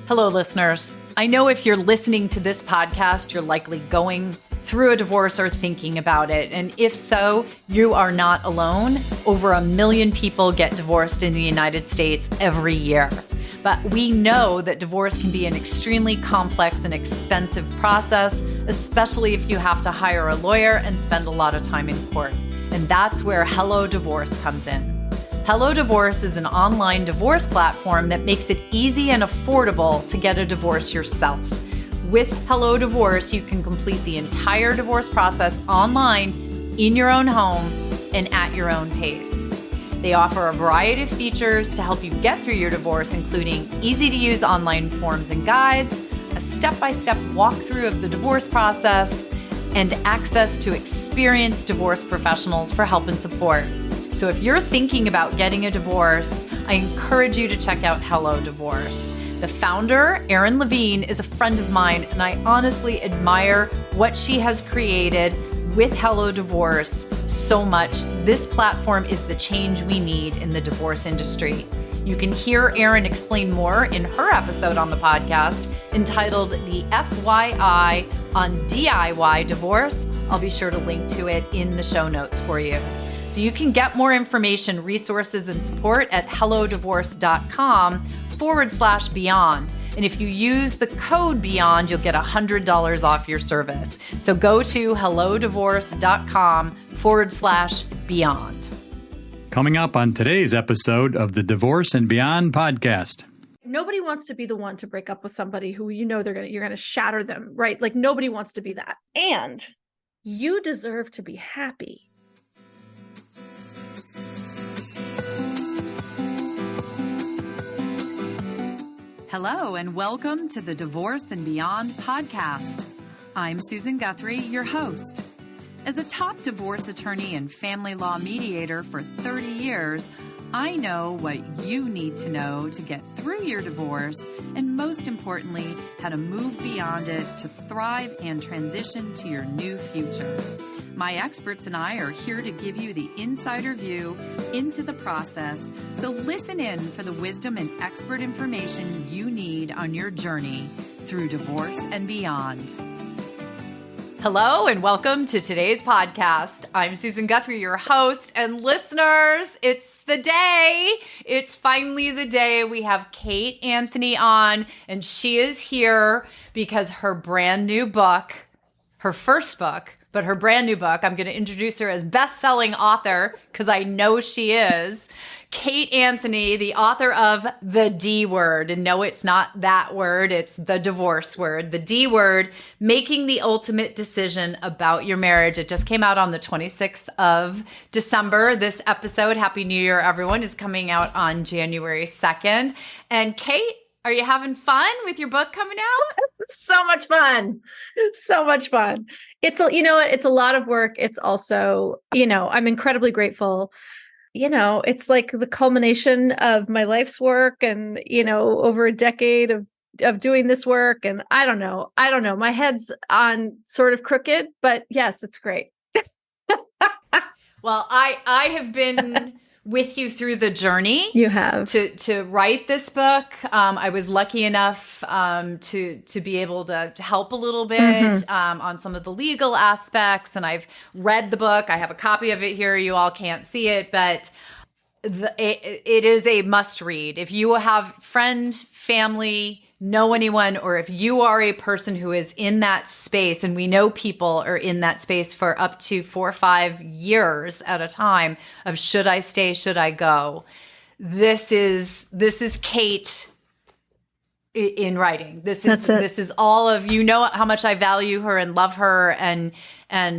Hello, listeners. I know if you're listening to this podcast, you're likely going through a divorce or thinking about it. And if so, you are not alone. Over 1 million people get divorced in the United States every year. But we know that divorce can be an extremely complex and expensive process, especially if you have to hire a lawyer and spend a lot of time in court. And that's where Hello Divorce comes in. Hello Divorce is an online divorce platform that makes it easy and affordable to get a divorce yourself. With Hello Divorce, you can complete the entire divorce process online, in your own home, and at your own pace. They offer a variety of features to help you get through your divorce, including easy-to-use online forms and guides, a step-by-step walkthrough of the divorce process, and access to experienced divorce professionals for help and support. So if you're thinking about getting a divorce, I encourage you to check out Hello Divorce. The founder, Erin Levine, is a friend of mine, and I honestly admire what she has created with Hello Divorce so much. This platform is the change we need in the divorce industry. You can hear Erin explain more in her episode on the podcast entitled The FYI on DIY Divorce. I'll be sure to link to it in the show notes for you. So you can get more information, resources, and support at hellodivorce.com/beyond. And if you use the code BEYOND, you'll get $100 off your service. So go to hellodivorce.com/beyond. Coming up on today's episode of the Divorce and Beyond podcast. Nobody wants to be the one to break up with somebody who you're going to shatter them, right? Like nobody wants to be that. And you deserve to be happy. Hello, and welcome to the Divorce and Beyond podcast. I'm Susan Guthrie, your host. As a top divorce attorney and family law mediator for 30 years, I know what you need to know to get through your divorce, and most importantly, how to move beyond it to thrive and transition to your new future. My experts and I are here to give you the insider view into the process, so listen in for the wisdom and expert information you need on your journey through divorce and beyond. Hello, and welcome to today's podcast. I'm Susan Guthrie, your host, and listeners, it's the day. It's finally the day. We have Kate Anthony on, and she is here because her brand new book, her first book, but her brand new book, I'm going to introduce her as best-selling author because I know she is. Kate Anthony, the author of The D Word. And no, it's not that word. It's the divorce word. The D Word, Making the Ultimate Decision About Your Marriage. It just came out on the 26th of December. This episode, Happy New Year, everyone, is coming out on January 2nd. And Kate, are you having fun with your book coming out? So much fun. So much fun. It's a lot of work. It's also, I'm incredibly grateful. It's like the culmination of my life's work and, over a decade of doing this work. And I don't know. My head's on sort of crooked, but yes, it's great. Well, I have been with you through the journey. You have to write this book. I was lucky enough to be able to help a little bit on some of the legal aspects, and I've read the book. I have a copy of it here. You all can't see it, but it is a must read. If you have friends, family, know anyone, or if you are a person who is in that space, and we know people are in that space for up to 4 or 5 years at a time of should I stay, should I go? This is Kate in writing. This is all of, how much I value her and love her, and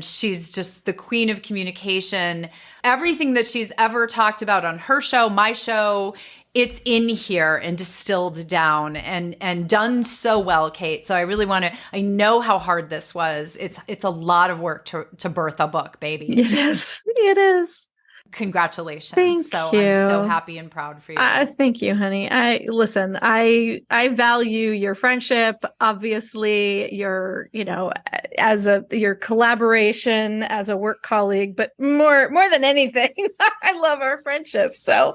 she's just the queen of communication. Everything that she's ever talked about on her show, my show, it's in here and distilled down and done so well, Kate. So I really I know how hard this was. It's a lot of work to birth a book, baby. It is. It is. Congratulations. Thank you. I'm so happy and proud for you. Thank you, honey. I value your friendship, obviously your collaboration as a work colleague, but more than anything, I love our friendship. So,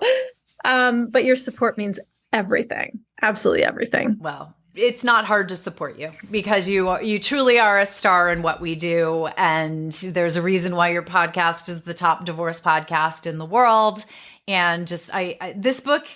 but your support means everything. Absolutely everything. Well, it's not hard to support you because you truly are a star in what we do. And there's a reason why your podcast is the top divorce podcast in the world. And just this book,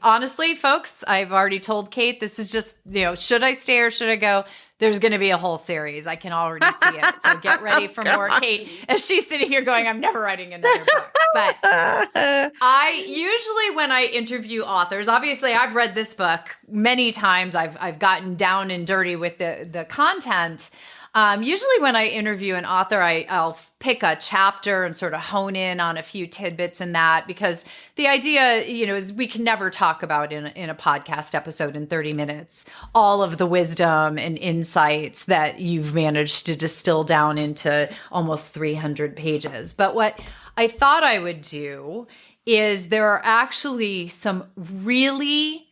honestly, folks, I've already told Kate, this is just, should I stay or should I go? There's going to be a whole series. I can already see it. So get ready for more Kate as she's sitting here going, I'm never writing another book. But I usually, when I interview authors, obviously I've read this book many times. I've gotten down and dirty with the content. Usually when I interview an author, I'll pick a chapter and sort of hone in on a few tidbits in that, because the idea, is we can never talk about in a podcast episode in 30 minutes, all of the wisdom and insights that you've managed to distill down into almost 300 pages. But what I thought I would do is there are actually some really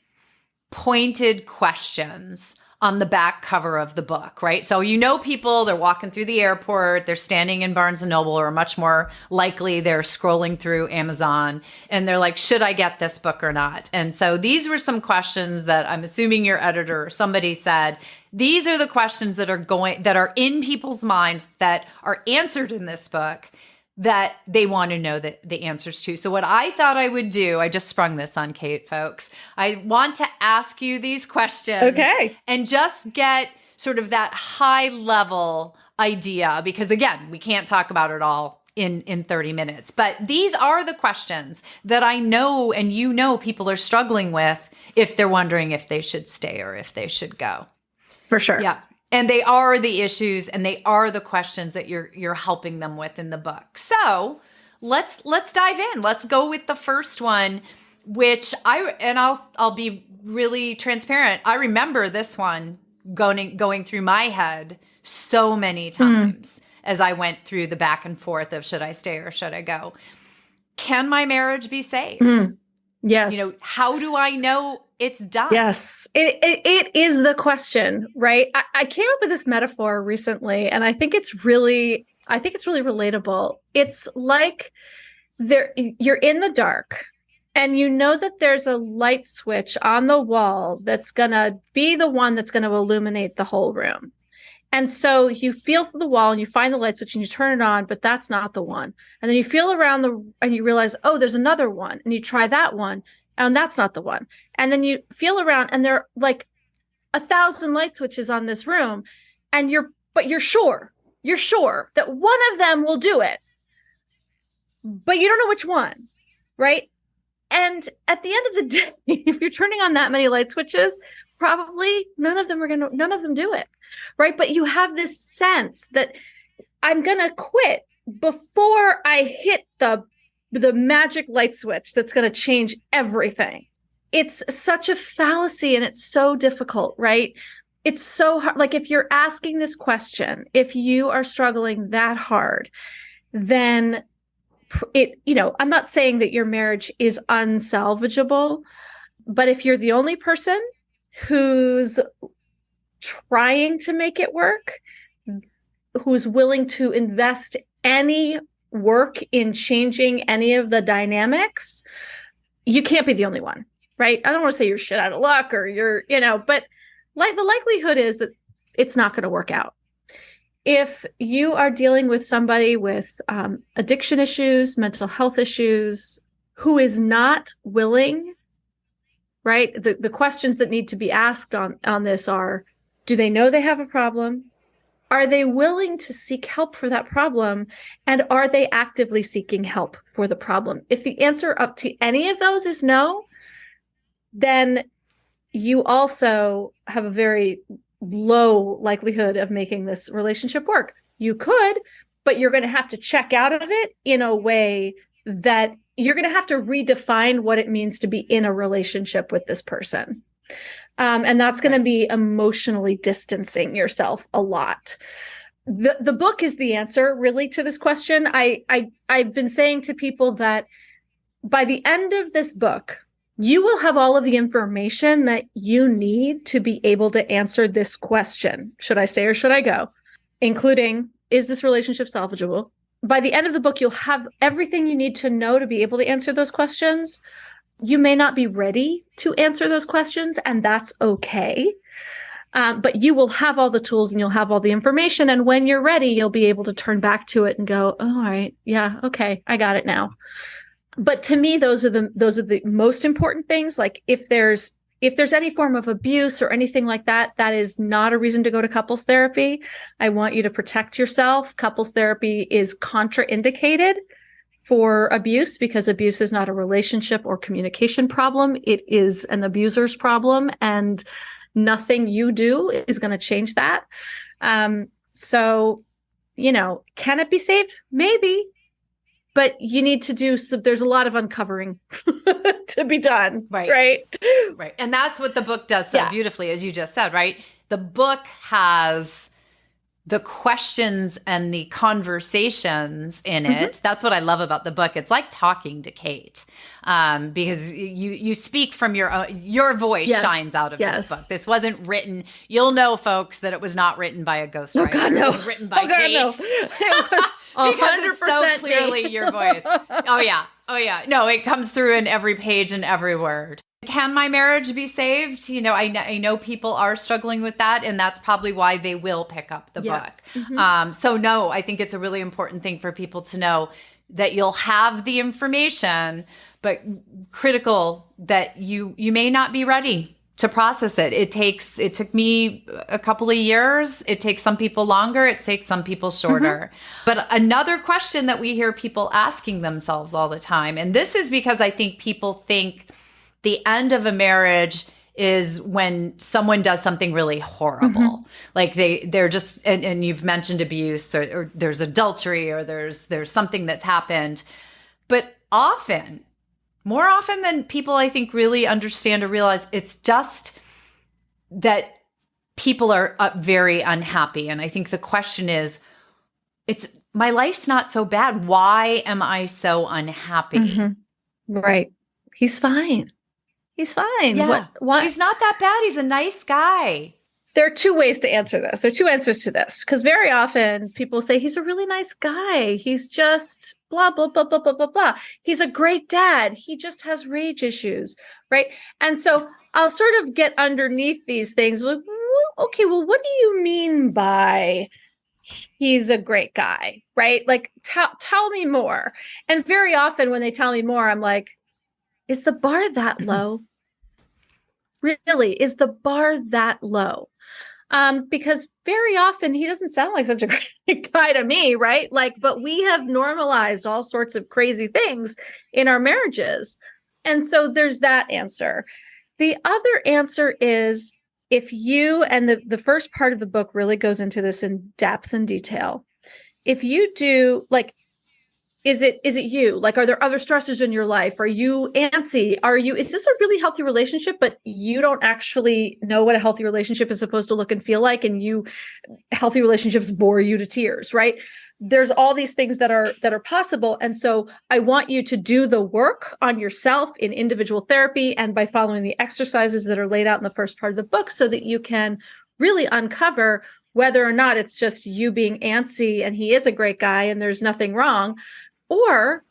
pointed questions on the back cover of the book, right? So people, they're walking through the airport, they're standing in Barnes & Noble, or much more likely they're scrolling through Amazon, and they're like, should I get this book or not? And so these were some questions that I'm assuming your editor or somebody said, these are the questions that are in people's minds that are answered in this book that they want to know the answers to. So what I thought I would do, I just sprung this on Kate, folks. I want to ask you these questions. Okay. And just get sort of that high level idea, because again, we can't talk about it all in 30 minutes. But these are the questions that I know and people are struggling with if they're wondering if they should stay or if they should go. For sure. Yeah. And they are the issues and they are the questions that you're helping them with in the book. So let's dive in. Let's go with the first one, which I'll be really transparent. I remember this one going through my head so many times as I went through the back and forth of should I stay or should I go? Can my marriage be saved? Yes. How do I know it's done? Yes. It is the question, right? I came up with this metaphor recently, and I think it's really relatable. It's like you're in the dark and you know that there's a light switch on the wall that's going to be the one that's going to illuminate the whole room. And so you feel for the wall and you find the light switch and you turn it on, but that's not the one. And then you feel around and you realize, oh, there's another one. And you try that one and that's not the one. And then you feel around and there are like 1,000 light switches on this room. And you're sure that one of them will do it, but you don't know which one, right? And at the end of the day, if you're turning on that many light switches, probably none of them do it, right? But you have this sense that I'm going to quit before I hit the magic light switch that's going to change everything. It's such a fallacy and it's so difficult, right? It's so hard. Like if you're asking this question, if you are struggling that hard, then I'm not saying that your marriage is unsalvageable, but if you're the only person who's trying to make it work, who's willing to invest any work in changing any of the dynamics, you can't be the only one, right? I don't want to say you're shit out of luck or but the likelihood is that it's not going to work out. If you are dealing with somebody with addiction issues, mental health issues, who is not willing, right? The questions that need to be asked on this are, do they know they have a problem? Are they willing to seek help for that problem? And are they actively seeking help for the problem? If the answer up to any of those is no, then you also have a very low likelihood of making this relationship work. You could, but you're going to have to check out of it in a way that you're going to have to redefine what it means to be in a relationship with this person. And that's going to be emotionally distancing yourself a lot. The book is the answer really to this question. I've been saying to people that by the end of this book, you will have all of the information that you need to be able to answer this question. Should I stay or should I go? Including, is this relationship salvageable? By the end of the book, you'll have everything you need to know to be able to answer those questions. You may not be ready to answer those questions, and that's okay. But you will have all the tools and you'll have all the information. And when you're ready, you'll be able to turn back to it and go, oh, all right, yeah, okay, I got it now. But to me, those are the most important things. Like if there's any form of abuse or anything like that, that is not a reason to go to couples therapy. I want you to protect yourself. Couples therapy is contraindicated for abuse because abuse is not a relationship or communication problem. It is an abuser's problem, and nothing you do is going to change that. So, can it be saved? Maybe. But you need to there's a lot of uncovering to be done. Right. And that's what the book does so beautifully, as you just said, right? The book has the questions and the conversations in it. That's what I love about the book. It's like talking to Kate, because you speak from your voice shines out of this book. This wasn't written. You'll know, folks, that it was not written by a ghostwriter. Oh God, no. It was written by Kate. No. It was 100% because it's so clearly me. your voice. Oh yeah. No, it comes through in every page and every word. Can my marriage be saved? I know people are struggling with that, and that's probably why they will pick up the book. So no, I think it's a really important thing for people to know that you'll have the information, but critical that you may not be ready to process it. It took me a couple of years. It takes some people longer. It takes some people shorter. But another question that we hear people asking themselves all the time, and this is because I think people think the end of a marriage is when someone does something really horrible. Like they're just, and you've mentioned abuse or there's adultery or there's something that's happened. But more often than people I think really understand or realize, it's just that people are very unhappy. And I think the question is, my life's not so bad. Why am I so unhappy? Right. He's fine. He's fine. Yeah. What? He's not that bad. He's a nice guy. There are two ways to answer this. There are two answers to this, because very often people say he's a really nice guy. He's just blah, blah, blah, blah, blah, blah, blah. He's a great dad. He just has rage issues, right? And so I'll sort of get underneath these things. Well, okay, well, what do you mean by he's a great guy, right? Like, tell me more. And very often when they tell me more, I'm like, is the bar that low? Really, is the bar that low? Because very often he doesn't sound like such a great guy to me, right? But we have normalized all sorts of crazy things in our marriages. And so there's that answer. The other answer is, if you, and the first part of the book really goes into this in depth and detail. If you do, is it you? Are there other stressors in your life? Are you antsy? Is this a really healthy relationship, but you don't actually know what a healthy relationship is supposed to look and feel like, and healthy relationships bore you to tears, right? There's all these things that are possible. And so I want you to do the work on yourself in individual therapy and by following the exercises that are laid out in the first part of the book, so that you can really uncover whether or not it's just you being antsy and he is a great guy and there's nothing wrong. Or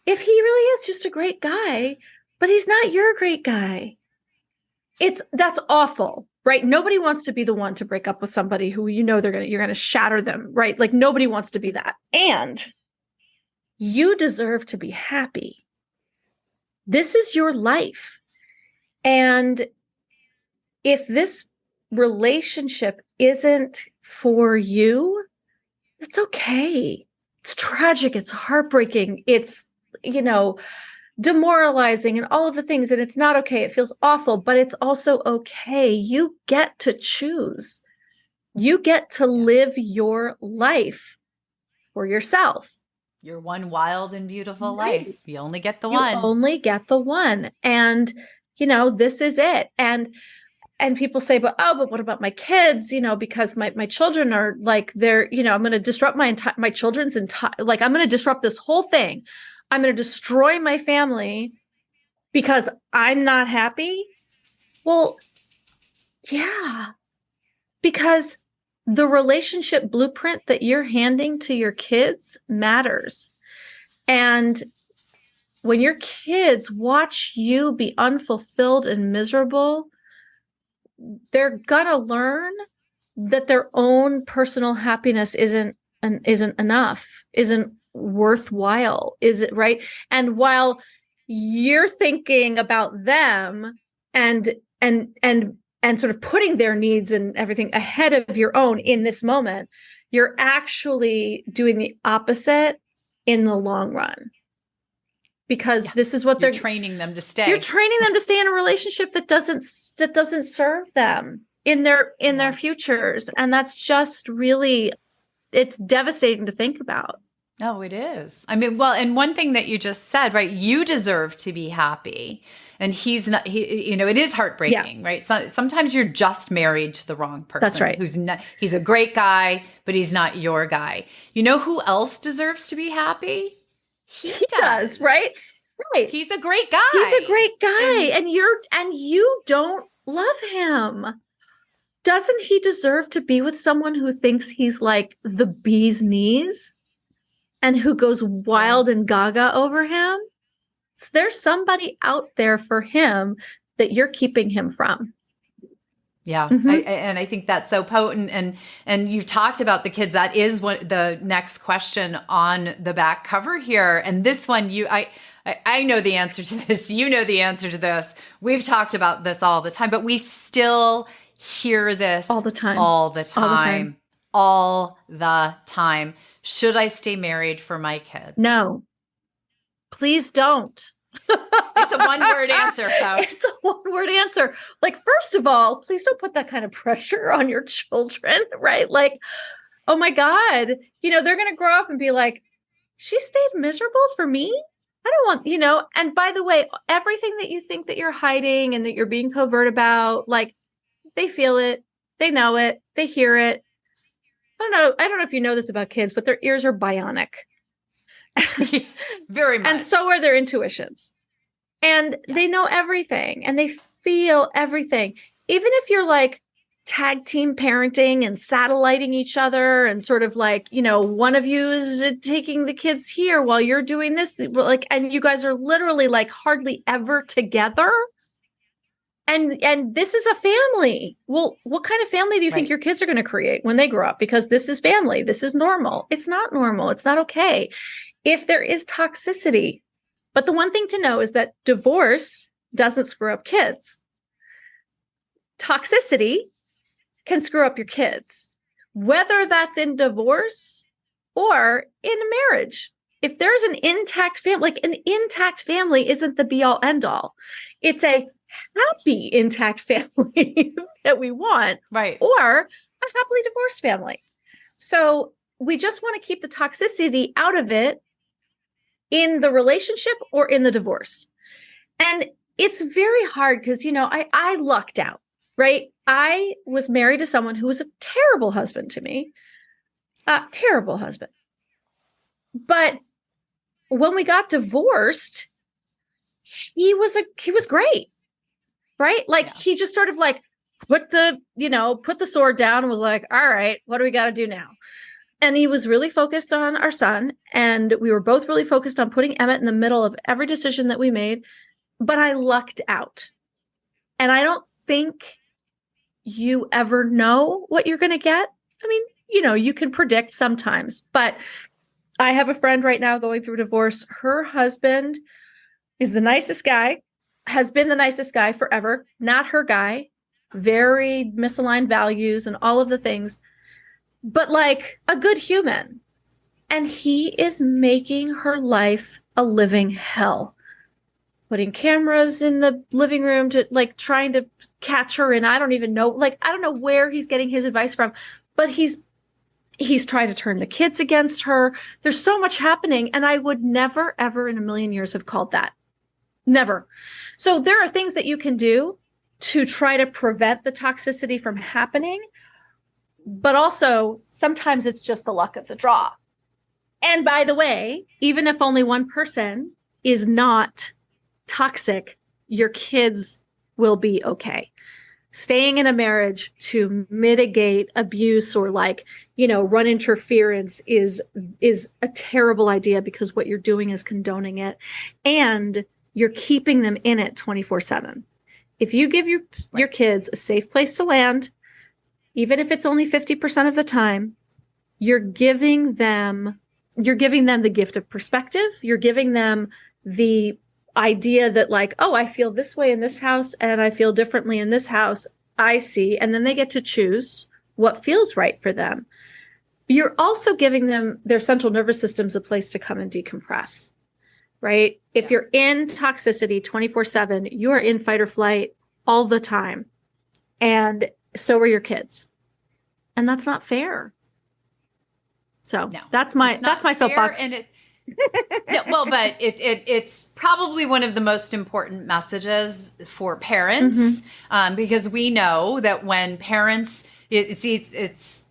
if he really is just a great guy, but he's not your great guy. That's awful, right? Nobody wants to be the one to break up with somebody who you're going to shatter them, right? Nobody wants to be that. And you deserve to be happy. This is your life. And if this relationship isn't for you, that's okay. It's tragic. It's heartbreaking. It's, demoralizing and all of the things. And it's not okay. It feels awful, but it's also okay. You get to choose. You get to live your life for yourself. Your one wild and beautiful life. You only get the You one. only get the one. And, this is it. And people say, but what about my kids? Because my children are they're, I'm going to disrupt my children's entire, I'm going to disrupt this whole thing. I'm going to destroy my family because I'm not happy. Well, yeah, because the relationship blueprint that you're handing to your kids matters. And when your kids watch you be unfulfilled and miserable, they're gonna learn that their own personal happiness isn't enough, isn't worthwhile, is it right? And while you're thinking about them and sort of putting their needs and everything ahead of your own in this moment, you're actually doing the opposite in the long run. Because this is what you're training them to stay. You're training them to stay in a relationship that doesn't serve them in their futures. And that's just really, it's devastating to think about. Oh, it is. I mean, well, and one thing that you just said, right? You deserve to be happy. And he's not, it is heartbreaking, right? So, sometimes you're just married to the wrong person. That's right. He's a great guy, but he's not your guy. You know who else deserves to be happy? He does, right? Right. He's a great guy. He's a great guy. And you don't love him. Doesn't he deserve to be with someone who thinks he's like the bee's knees and who goes wild and gaga over him? So there's somebody out there for him that you're keeping him from. Yeah. And I think that's so potent. And you've talked about the kids. That is what the next question on the back cover here. And this one, I know the answer to this. You know the answer to this. We've talked about this all the time, but we still hear this all the time. Should I stay married for my kids? No. Please don't. It's a one-word answer, folks. It's a one-word answer. Like, first of all, please don't put that kind of pressure on your children, right? Like, oh my God, they're going to grow up and be like, she stayed miserable for me? I don't want, and by the way, everything that you think that you're hiding and that you're being covert about, like, they feel it, they know it, they hear it. I don't know if you know this about kids, but their ears are bionic. Very much. And so are their intuitions. And they know everything and they feel everything. Even if you're like tag team parenting and satelliting each other and sort of like, one of you is taking the kids here while you're doing this, like, and you guys are literally like hardly ever together. And this is a family. Well, what kind of family do you think your kids are going to create when they grow up? Because this is family. This is normal. It's not normal. It's not okay. If there is toxicity. But the one thing to know is that divorce doesn't screw up kids. Toxicity can screw up your kids, whether that's in divorce or in a marriage. If there's an intact family, like an intact family isn't the be all end all. It's a happy intact family that we want, right? Or a happily divorced family. So we just want to keep the toxicity out of it in the relationship or in the divorce. And it's very hard because, I lucked out, right? I was married to someone who was a terrible husband to me, terrible husband. But when we got divorced, he was great. Right? Like he just sort of like put the sword down and was like, all right, what do we got to do now? And he was really focused on our son. And we were both really focused on putting Emmett in the middle of every decision that we made. But I lucked out. And I don't think you ever know what you're going to get. I mean, you can predict sometimes. But I have a friend right now going through a divorce. Her husband is the nicest guy. Has been the nicest guy forever, not her guy, very misaligned values and all of the things, but like a good human. And he is making her life a living hell, putting cameras in the living room to like trying to catch her. And I don't even know, like, I don't know where he's getting his advice from, but he's trying to turn the kids against her. There's so much happening. And I would never, ever in a million years have called that. Never. So there are things that you can do to try to prevent the toxicity from happening. But also, sometimes it's just the luck of the draw. And by the way, even if only one person is not toxic, your kids will be okay. staying in a marriage to mitigate abuse or run interference is a terrible idea, because what you're doing is condoning it and you're keeping them in it 24/7. If you give your kids a safe place to land, even if it's only 50% of the time, you're giving them the gift of perspective. You're giving them the idea that I feel this way in this house and I feel differently in this house. I see. And then they get to choose what feels right for them. You're also giving them their central nervous systems a place to come and decompress, right? If you're in toxicity 24/7, you are in fight or flight all the time. And so are your kids. And that's not fair. So that's my soapbox. But it's probably one of the most important messages for parents, because we know that when parents, it's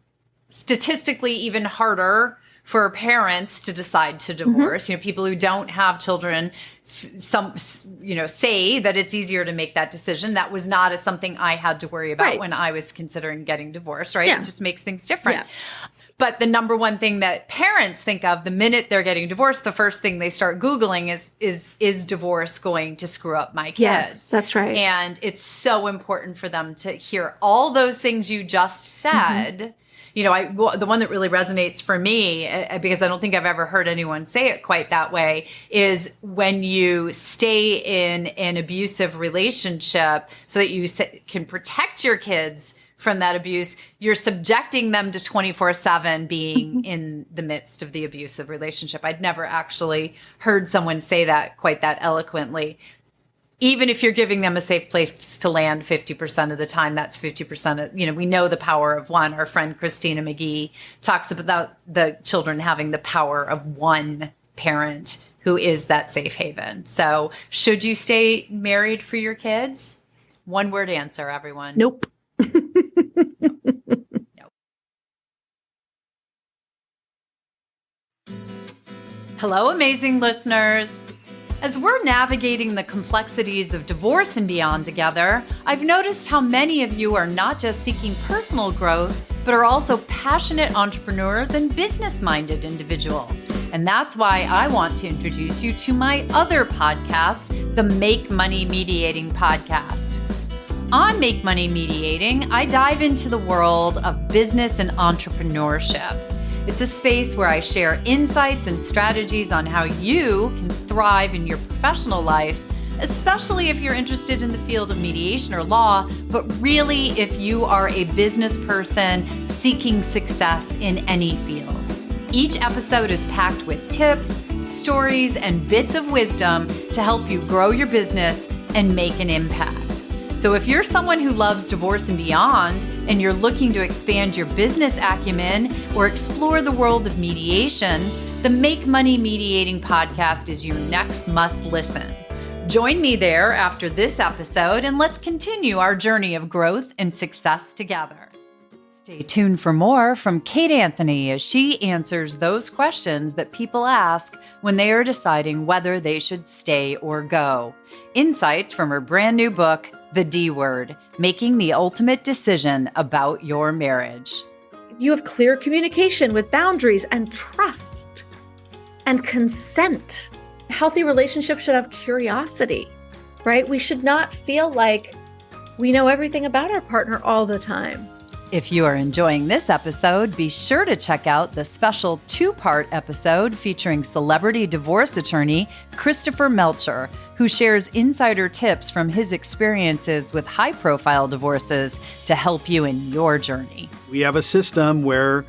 statistically even harder for parents to decide to divorce. People who don't have children, say that it's easier to make that decision. That was not something I had to worry about when I was considering getting divorced. Right? Yeah. It just makes things different. Yeah. But the number one thing that parents think of the minute they're getting divorced, the first thing they start Googling is divorce going to screw up my kids? Yes, that's right. And it's so important for them to hear all those things you just said. The one that really resonates for me, because I don't think I've ever heard anyone say it quite that way, is when you stay in an abusive relationship so that you can protect your kids from that abuse, you're subjecting them to 24/7 being in the midst of the abusive relationship. I'd never actually heard someone say that quite that eloquently. Even if you're giving them a safe place to land 50% of the time, that's 50% of, we know the power of one. Our friend Christina McGee talks about the children having the power of one parent who is that safe haven. So should you stay married for your kids? One word answer, everyone. Nope. No. Hello, amazing listeners. As we're navigating the complexities of divorce and beyond together, I've noticed how many of you are not just seeking personal growth, but are also passionate entrepreneurs and business-minded individuals. And that's why I want to introduce you to my other podcast, the Make Money Mediating Podcast. On Make Money Mediating, I dive into the world of business and entrepreneurship. It's a space where I share insights and strategies on how you can thrive in your professional life, especially if you're interested in the field of mediation or law, but really if you are a business person seeking success in any field. Each episode is packed with tips, stories, and bits of wisdom to help you grow your business and make an impact. So if you're someone who loves divorce and beyond, and you're looking to expand your business acumen or explore the world of mediation, the Make Money Mediating Podcast is your next must listen. Join me there after this episode, and let's continue our journey of growth and success together. Stay tuned for more from Kate Anthony as she answers those questions that people ask when they are deciding whether they should stay or go. Insights from her brand new book, The D Word, Making the Ultimate Decision About Your Marriage. You have clear communication with boundaries and trust and consent. Healthy relationships should have curiosity, right? We should not feel like we know everything about our partner all the time. If you are enjoying this episode, be sure to check out the special 2-part episode featuring celebrity divorce attorney Christopher Melcher, who shares insider tips from his experiences with high-profile divorces to help you in your journey. We have a system where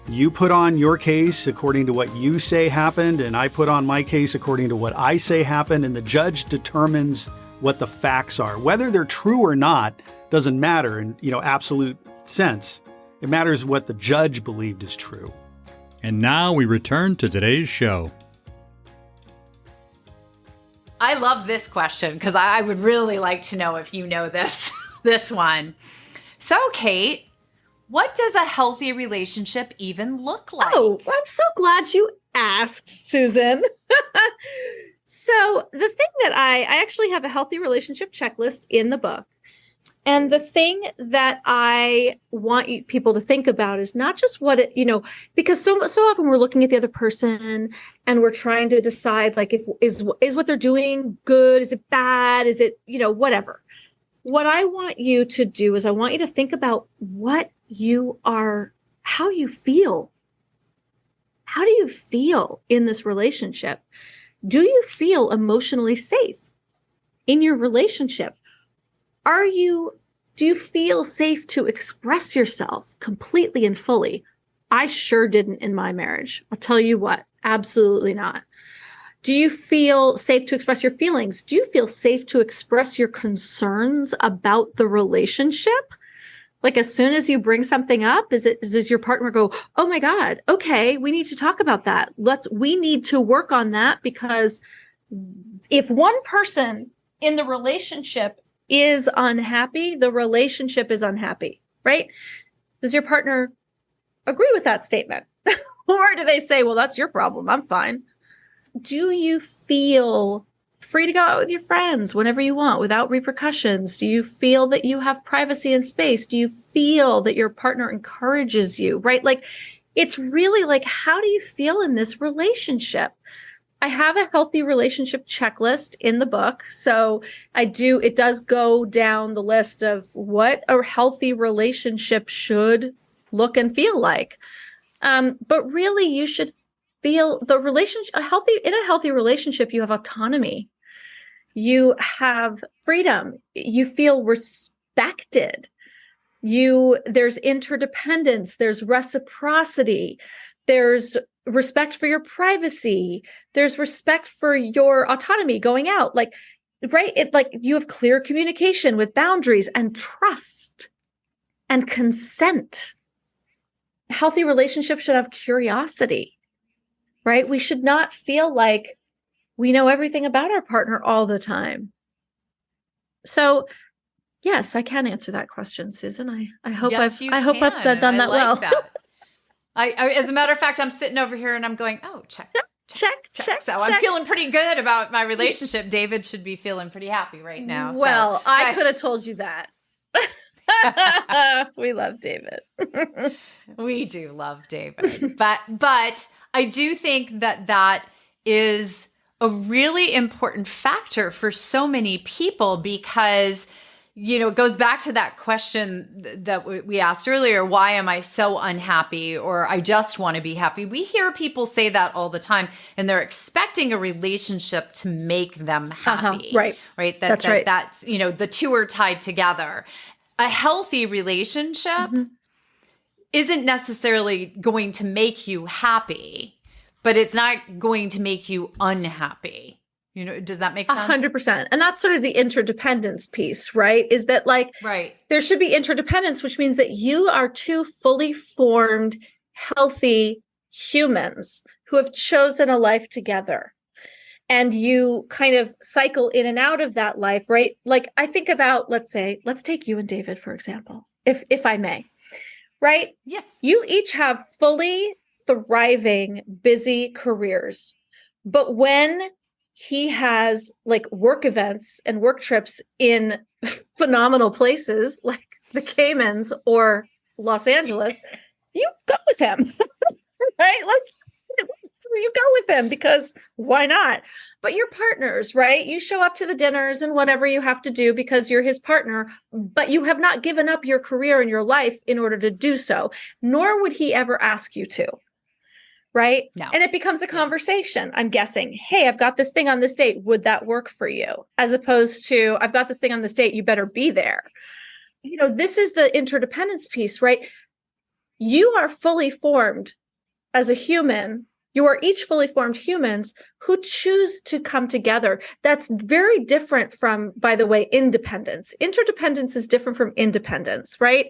you put on your case according to what you say happened, and I put on my case according to what I say happened, and the judge determines what the facts are. Whether they're true or not doesn't matter in, absolute sense. It matters what the judge believed is true. And now we return to today's show. I love this question because I would really like to know if you know this one. So, Kate, what does a healthy relationship even look like? Oh, I'm so glad you asked, Susan. So the thing that I actually have a healthy relationship checklist in the book. And the thing that I want people to think about is not just what it, because so often we're looking at the other person and we're trying to decide, like, if is what they're doing good? Is it bad? Is it, whatever. What I want you to do is I want you to think about how you feel. How do you feel in this relationship? Do you feel emotionally safe in your relationship? Do you feel safe to express yourself completely and fully? I sure didn't in my marriage. I'll tell you what, absolutely not. Do you feel safe to express your feelings? Do you feel safe to express your concerns about the relationship? Like, as soon as you bring something up, does your partner go, oh my God, okay, we need to talk about that. We need to work on that, because if one person in the relationship is unhappy, the relationship is unhappy, right? Does your partner agree with that statement? Or do they say, well, that's your problem, I'm fine? Do you feel free to go out with your friends whenever you want without repercussions? Do you feel that you have privacy and space? Do you feel that your partner encourages you, right? Like, it's really like, how do you feel in this relationship? I have a healthy relationship checklist in the book. So it does go down the list of what a healthy relationship should look and feel like. But really, you should feel in a healthy relationship, you have autonomy. You have freedom. You feel respected. There's interdependence. There's reciprocity. There's respect for your privacy. There's respect for your autonomy going out. Like, right? You have clear communication with boundaries and trust and consent. Healthy relationships should have curiosity, right? We should not feel like we know everything about our partner all the time. So, yes, I can answer that question, Susan. I hope Yes, I've done that well. That. I, as a matter of fact, I'm sitting over here and I'm going, oh, check. So I'm feeling pretty good about my relationship. David should be feeling pretty happy right now. Well, I could have told you that. We love David. We do love David. But I do think that is a really important factor for so many people, because it goes back to that question that we asked earlier, why am I so unhappy? Or I just want to be happy. We hear people say that all the time, and they're expecting a relationship to make them happy. Right. That's right. That's, the two are tied together. A healthy relationship isn't necessarily going to make you happy, but it's not going to make you unhappy. Does that make sense? 100%. And that's sort of the interdependence piece, right? Is that right. There should be interdependence, which means that you are two fully formed, healthy humans who have chosen a life together. And you kind of cycle in and out of that life, right? Like, I think about, let's take you and David, for example, if I may, right? Yes. You each have fully thriving, busy careers. But when he has work events and work trips in phenomenal places like the Caymans or Los Angeles, you go with him, right? You go with him because why not? But you're partners, right? You show up to the dinners and whatever you have to do because you're his partner, but you have not given up your career and your life in order to do so, nor would he ever ask you to. Right? No. And it becomes a conversation. I'm guessing, hey, I've got this thing on this date. Would that work for you? As opposed to, I've got this thing on this date. You better be there. This is the interdependence piece, right? You are fully formed as a human. You are each fully formed humans who choose to come together. That's very different from, by the way, independence. Interdependence is different from independence, right?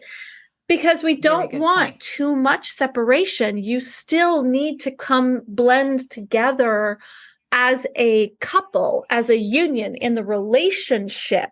Because we don't want too much separation. You still need to blend together as a couple, as a union in the relationship.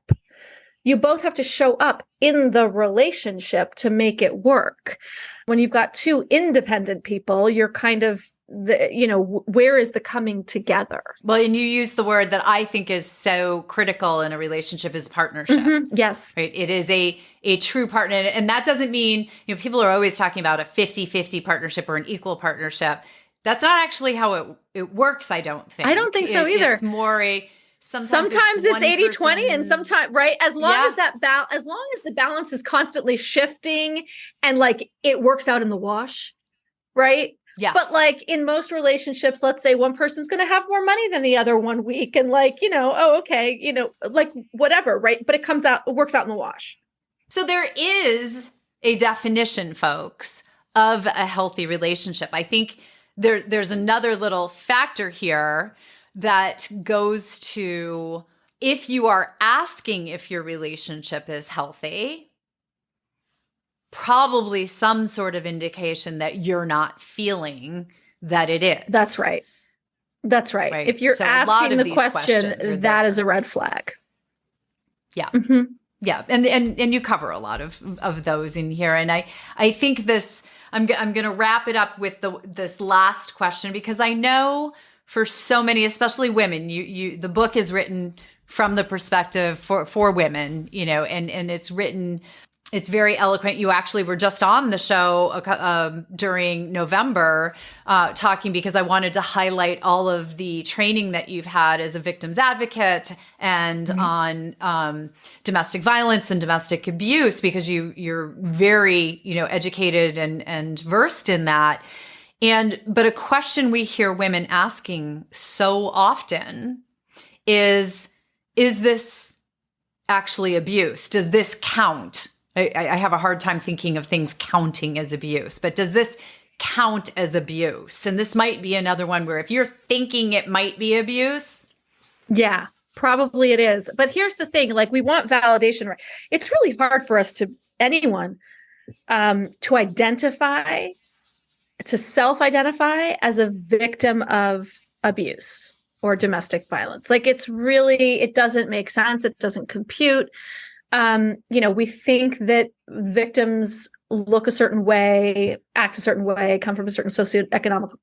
You both have to show up in the relationship to make it work. When you've got two independent people, you're kind of where is the coming together? Well, and you use the word that I think is so critical in a relationship is partnership. Mm-hmm. Yes. Right. It is a true partner. And that doesn't mean, people are always talking about a 50-50 partnership or an equal partnership. That's not actually how it works, I don't think. I don't think so either. It's more sometimes it's 80-20 and sometimes, right? As long as as long as the balance is constantly shifting and like it works out in the wash, right? Yeah. But like in most relationships, let's say one person's going to have more money than the other one week and like, oh, okay, like whatever, right? But it works out in the wash. So there is a definition, folks, of a healthy relationship. I think there's another little factor here that goes to if you are asking if your relationship is healthy, probably some sort of indication that you're not feeling that it is. That's right. Right? If you're asking the question, that is a red flag. Yeah. Mm-hmm. Yeah. And you cover a lot of those in here. And I think this, I'm going to wrap it up with this last question, because I know for so many, especially women, the book is written from the perspective for women, and it's written, it's very eloquent. You actually were just on the show during November talking, because I wanted to highlight all of the training that you've had as a victim's advocate and on domestic violence and domestic abuse, because you're very, educated and versed in that. But a question we hear women asking so often is this actually abuse? Does this count? I have a hard time thinking of things counting as abuse, but does this count as abuse? And this might be another one where if you're thinking it might be abuse. Yeah, probably it is. But here's the thing, like we want validation, right? It's really hard for us anyone to identify, to self-identify as a victim of abuse or domestic violence. Like it doesn't make sense. It doesn't compute. We think that victims look a certain way, act a certain way, come from a certain socioeconomic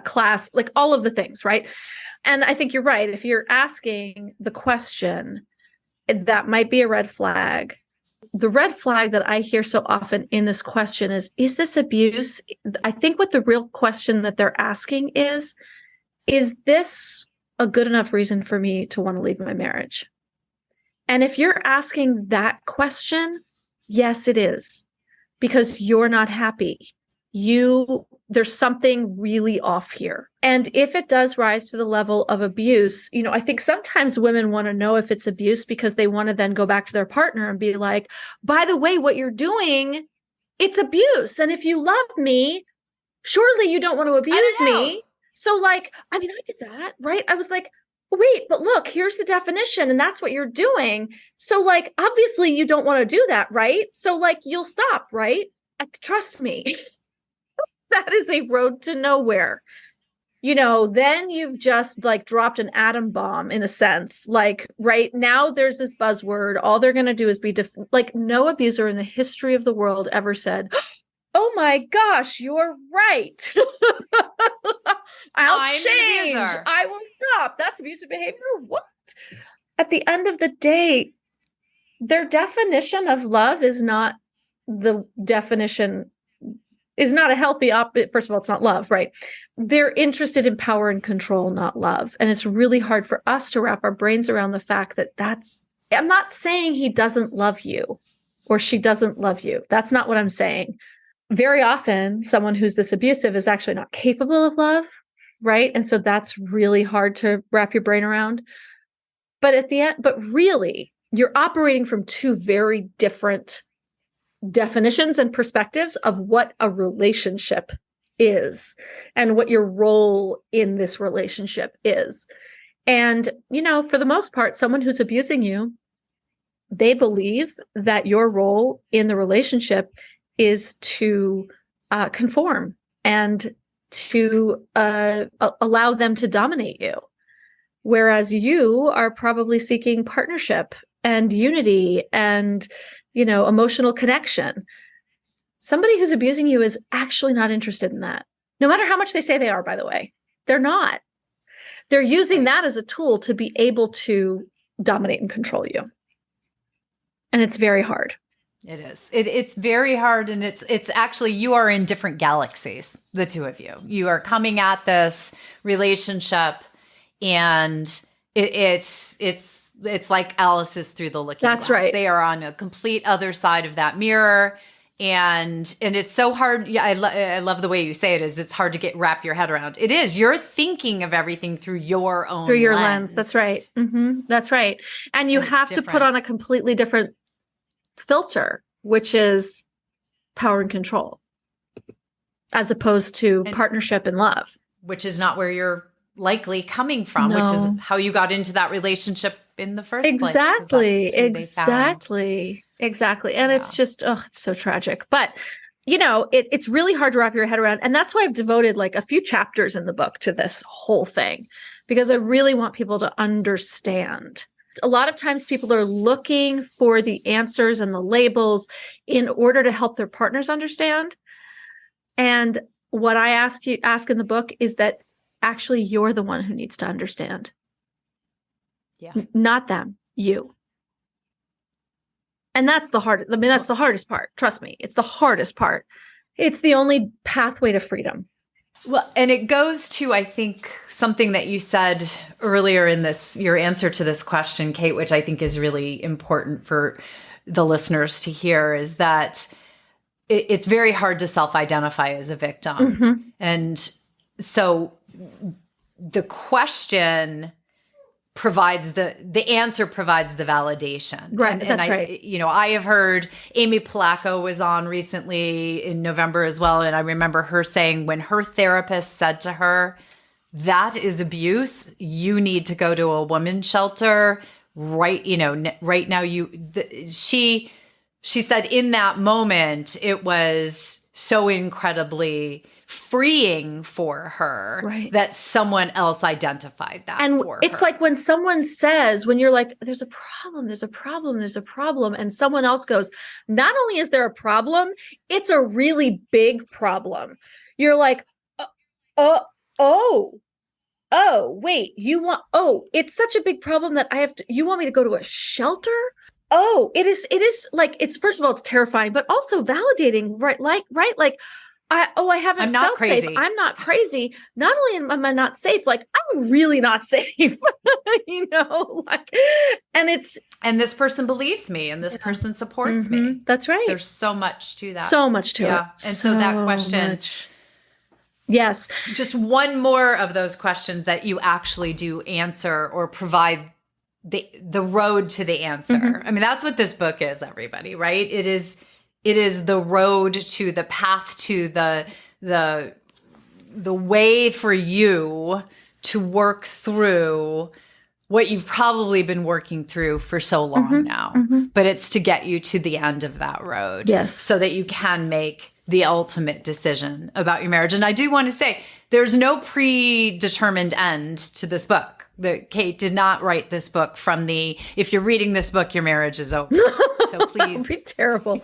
class, like all of the things, right? And I think you're right. If you're asking the question, that might be a red flag. The red flag that I hear so often in this question is this abuse? I think what the real question that they're asking is this a good enough reason for me to want to leave my marriage? And if you're asking that question, yes, it is, because you're not happy. There's something really off here. And if it does rise to the level of abuse, I think sometimes women want to know if it's abuse because they want to then go back to their partner and be like, by the way, what you're doing, it's abuse. And if you love me, surely you don't want to abuse me. So like, I did that, right? I was like, wait, but look, here's the definition, and that's what you're doing. So like, obviously you don't want to do that, right? So like, you'll stop, right? Trust me. That is a road to nowhere. Then you've just like dropped an atom bomb in a sense. Like right now there's this buzzword. All they're going to do is be like no abuser in the history of the world ever said, oh my gosh, you're right. I'll change. I will stop. That's abusive behavior. What? At the end of the day, their definition of love is not a healthy first of all, it's not love, right? They're interested in power and control, not love. And it's really hard for us to wrap our brains around the fact that I'm not saying he doesn't love you or she doesn't love you. That's not what I'm saying. Very often, someone who's this abusive is actually not capable of love, right? And so that's really hard to wrap your brain around. But at the end, really, you're operating from two very different definitions and perspectives of what a relationship is and what your role in this relationship is. And, for the most part, someone who's abusing you, they believe that your role in the relationship is to conform and to allow them to dominate you. Whereas you are probably seeking partnership and unity and, emotional connection. Somebody who's abusing you is actually not interested in that. No matter how much they say they are, by the way, they're not. They're using that as a tool to be able to dominate and control you. And it's very hard. It is. It's very hard. And it's actually, you are in different galaxies, the two of you. You are coming at this relationship, and it's like Alice is through the looking glass. That's right. They are on a complete other side of that mirror. And it's so hard. Yeah, I love the way you say it. It's hard to wrap your head around. It is. You're thinking of everything through your own lens. That's right. That's right. And you have to put on a completely different filter, which is power and control, as opposed to partnership and love, which is not where you're likely coming from, which is how you got into that relationship in the first place. Exactly. And it's just, it's so tragic. But, it's really hard to wrap your head around. And that's why I've devoted like a few chapters in the book to this whole thing, because I really want people to understand. A lot of times people are looking for the answers and the labels in order to help their partners understand. And what I ask in the book is that actually you're the one who needs to understand. Yeah. Not them, you. And that's the hardest part. Trust me, it's the hardest part. It's the only pathway to freedom. Well, and it goes to, I think, something that you said earlier in your answer to this question, Kate, which I think is really important for the listeners to hear, is that it's very hard to self-identify as a victim. Mm-hmm. And so the question provides the answer provides the validation. Right. That's right. I have heard Amy Polacco was on recently in November as well. And I remember her saying when her therapist said to her, that is abuse, you need to go to a women's shelter right now. She said in that moment, it was so incredibly freeing for her that someone else identified that and for her. It's like when someone says, when you're like, there's a problem. And someone else goes, not only is there a problem, it's a really big problem. You're like, wait, it's such a big problem that you want me to go to a shelter? Oh, it is like, first of all, it's terrifying, but also validating, right? Like, I haven't I'm not felt crazy. safe. I'm not crazy. Not only am I not safe, like I'm really not safe, and this person believes me and this person supports me. That's right. There's so much to that. So much to it. And so that question, yes, just one more of those questions that you actually do answer or provide the road to the answer. Mm-hmm. I mean, that's what this book is, everybody, right? It is the road to the path to the way for you to work through what you've probably been working through for so long now. But it's to get you to the end of that road. Yes. So that you can make the ultimate decision about your marriage. And I do want to say, there's no predetermined end to this book. Kate did not write this book from if you're reading this book, your marriage is over. So please. That would be terrible.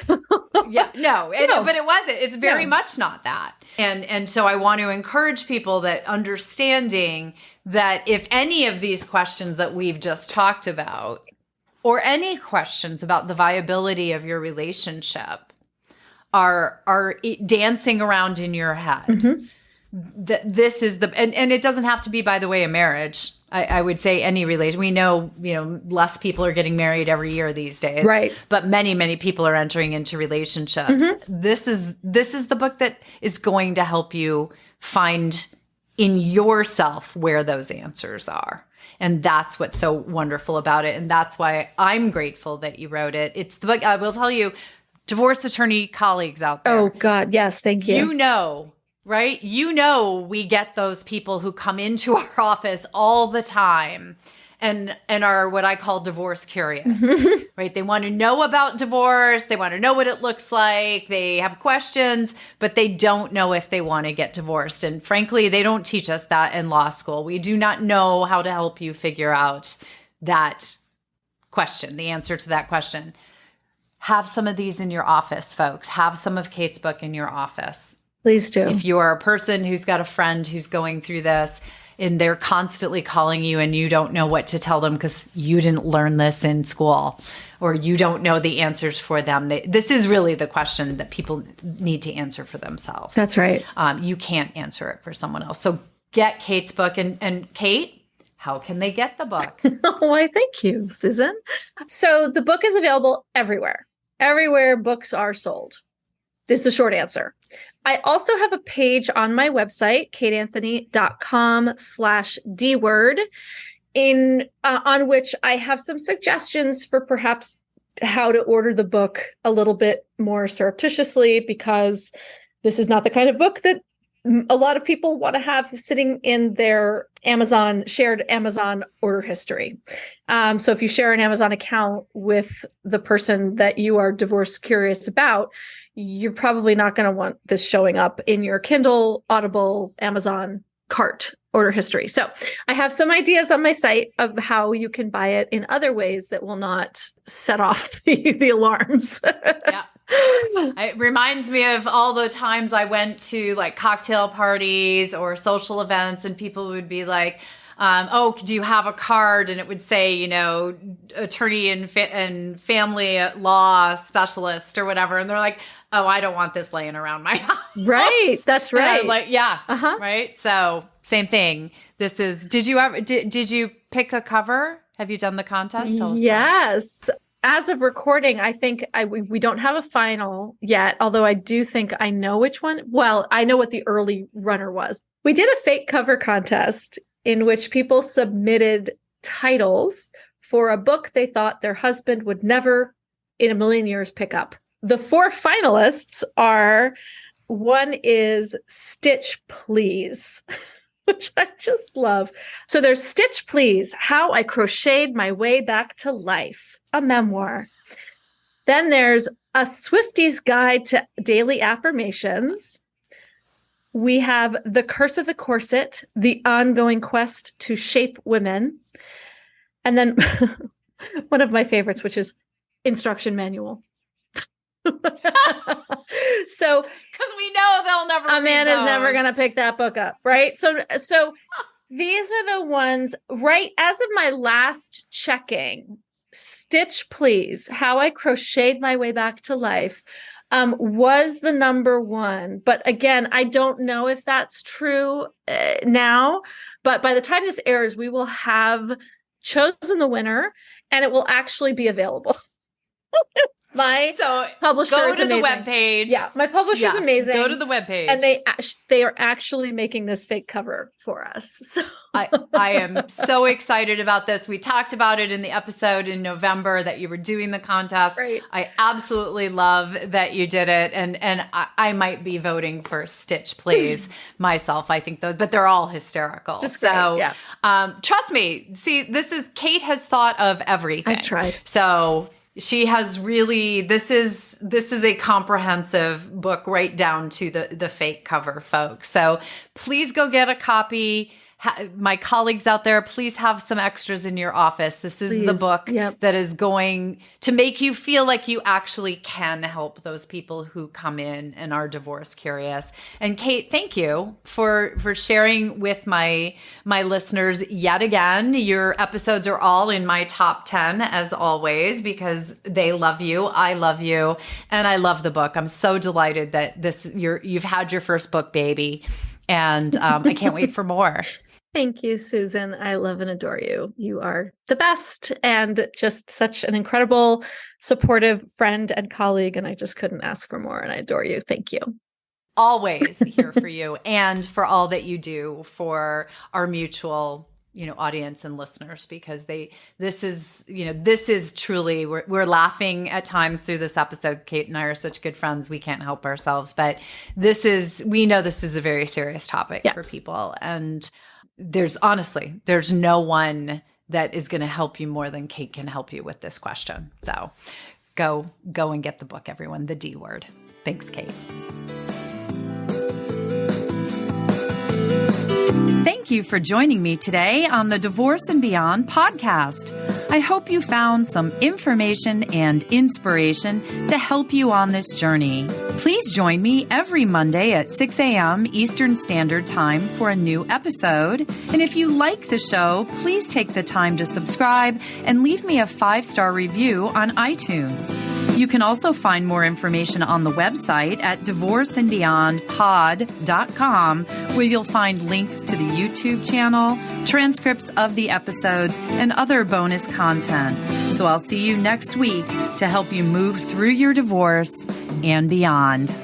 But it wasn't. It's very much not that. And so I want to encourage people that understanding that if any of these questions that we've just talked about, or any questions about the viability of your relationship are dancing around in your head, this is and it doesn't have to be, by the way, a marriage. I would say any relation. We know, less people are getting married every year these days, right? But many, many people are entering into relationships. This is the book that is going to help you find in yourself where those answers are. And that's what's so wonderful about it. And that's why I'm grateful that you wrote it. It's the book, I will tell you, divorce attorney colleagues out there. Oh God, yes, thank you. Right? We get those people who come into our office all the time and are what I call divorce curious, right? They want to know about divorce. They want to know what it looks like. They have questions, but they don't know if they want to get divorced. And frankly, they don't teach us that in law school. We do not know how to help you figure out that question, the answer to that question. Have some of these in your office, folks. Have some of Kate's book in your office. Please do. If you are a person who's got a friend who's going through this and they're constantly calling you and you don't know what to tell them because you didn't learn this in school or you don't know the answers for them, this is really the question that people need to answer for themselves. That's right. You can't answer it for someone else. So get Kate's book. And Kate, how can they get the book? Why, thank you, Susan. So the book is available everywhere. Everywhere books are sold. This is the short answer. I also have a page on my website, kateanthony.com/dword, on which I have some suggestions for perhaps how to order the book a little bit more surreptitiously, because this is not the kind of book that a lot of people want to have sitting in their shared Amazon order history. So if you share an Amazon account with the person that you are divorce curious about, you're probably not going to want this showing up in your Kindle, Audible, Amazon cart order history. So I have some ideas on my site of how you can buy it in other ways that will not set off the alarms. Yeah. It reminds me of all the times I went to like cocktail parties or social events and people would be like, oh, do you have a card? And it would say, attorney and family law specialist or whatever. And they're like, oh, I don't want this laying around my house. Right. That's right. Like, yeah. Uh-huh. Right. So same thing. Did you pick a cover? Have you done the contest? Tell us Yes. As of recording, I think we don't have a final yet, although I do think I know which one. Well, I know what the early runner was. We did a fake cover contest in which people submitted titles for a book they thought their husband would never in a million years pick up. The 4 finalists are, one is Stitch Please, which I just love. So there's Stitch Please, How I Crocheted My Way Back to Life, a memoir. Then there's A Swifty's Guide to Daily Affirmations. We have The Curse of the Corset, The Ongoing Quest to Shape Women. And then one of my favorites, which is Instruction Manual. So, because we know they'll never. A man is never going to pick that book up, right? So these are the ones. Right as of my last checking, Stitch Please, How I Crocheted My Way Back to Life, was the number one. But again, I don't know if that's true now. But by the time this airs, we will have chosen the winner, and it will actually be available. My publisher is amazing. Go to the webpage. Yeah, my publisher is amazing. Go to the webpage. And they are actually making this fake cover for us. So I am so excited about this. We talked about it in the episode in November that you were doing the contest. Right. I absolutely love that you did it. And I might be voting for Stitch Please myself. I think but they're all hysterical. It's just great. Yeah. Trust me. See, Kate has thought of everything. I've tried. So she has really, this is a comprehensive book right down to the fake cover, folks. So please go get a copy. My colleagues out there, please have some extras in your office. This is the book that is going to make you feel like you actually can help those people who come in and are divorce curious. And Kate, thank you for sharing with my listeners yet again. Your episodes are all in my top 10 as always, because they love you. I love you. And I love the book. I'm so delighted that you've had your first book baby. And I can't wait for more. Thank you, Susan. I love and adore you. You are the best and just such an incredible, supportive friend and colleague. And I just couldn't ask for more. And I adore you. Thank you. Always here for you and for all that you do for our mutual, audience and listeners, because this is truly, we're laughing at times through this episode. Kate and I are such good friends. We can't help ourselves, but we know this is a very serious topic for people. And there's no one that is going to help you more than Kate can help you with this question. So go and get the book, everyone, The D Word. Thanks, Kate. Thank you for joining me today on the Divorce and Beyond podcast. I hope you found some information and inspiration to help you on this journey. Please join me every Monday at 6 a.m. Eastern Standard Time for a new episode. And if you like the show, please take the time to subscribe and leave me a 5-star review on iTunes. You can also find more information on the website at divorceandbeyondpod.com, where you'll find links to the YouTube channel, transcripts of the episodes, and other bonus content. So I'll see you next week to help you move through your divorce and beyond.